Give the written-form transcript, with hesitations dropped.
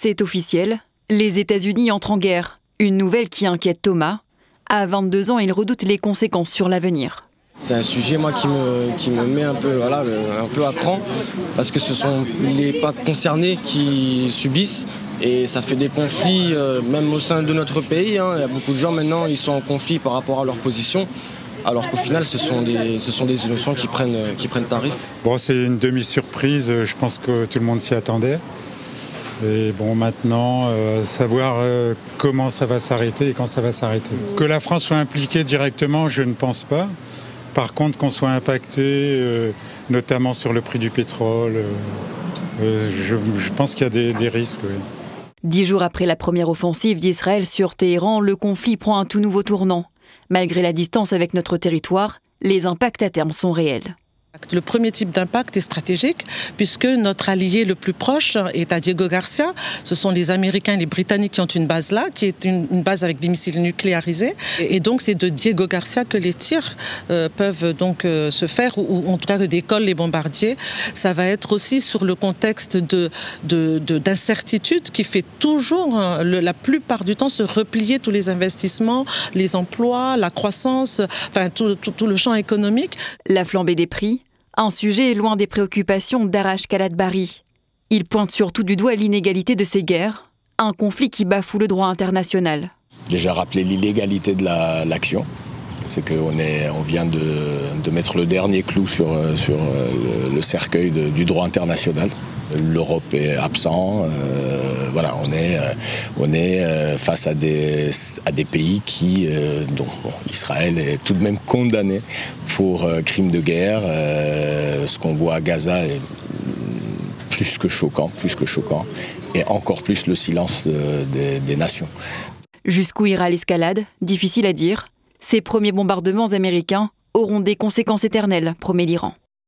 C'est officiel, les États-Unis entrent en guerre. Une nouvelle qui inquiète Thomas. À 22 ans, il redoute les conséquences sur l'avenir. C'est un sujet qui me met un peu à cran parce que ce sont les pas concernés qui subissent et ça fait des conflits même au sein de notre pays. Il y a beaucoup de gens maintenant, ils sont en conflit par rapport à leur position. Alors qu'au final, ce sont des innocents qui prennent tarif. Bon, c'est une demi-surprise, je pense que tout le monde s'y attendait. Et bon, maintenant, savoir comment ça va s'arrêter et quand ça va s'arrêter. Que la France soit impliquée directement, je ne pense pas. Par contre, qu'on soit impacté, notamment sur le prix du pétrole, je pense qu'il y a des risques. Oui. 10 jours après la première offensive d'Israël sur Téhéran, le conflit prend un tout nouveau tournant. Malgré la distance avec notre territoire, les impacts à terme sont réels. Le premier type d'impact est stratégique puisque notre allié le plus proche est à Diego Garcia. Ce sont les Américains et les Britanniques qui ont une base là, qui est une base avec des missiles nucléarisés. Et donc c'est de Diego Garcia que les tirs peuvent donc se faire, ou en tout cas que décollent les bombardiers. Ça va être aussi sur le contexte d'incertitude qui fait toujours, la plupart du temps, se replier tous les investissements, les emplois, la croissance, enfin tout le champ économique. La flambée des prix, un sujet loin des préoccupations d'Arash Kaladbari. Il pointe surtout du doigt l'inégalité de ces guerres, un conflit qui bafoue le droit international. Déjà rappeler l'illégalité de l'action, c'est qu'on vient de mettre le dernier clou sur le cercueil du droit international. L'Europe est absent, on est face à des pays dont Israël est tout de même condamné pour crimes de guerre. Ce qu'on voit à Gaza est plus que choquant, et encore plus le silence des nations. Jusqu'où ira l'escalade, difficile à dire. Ces premiers bombardements américains auront des conséquences éternelles, promet l'Iran.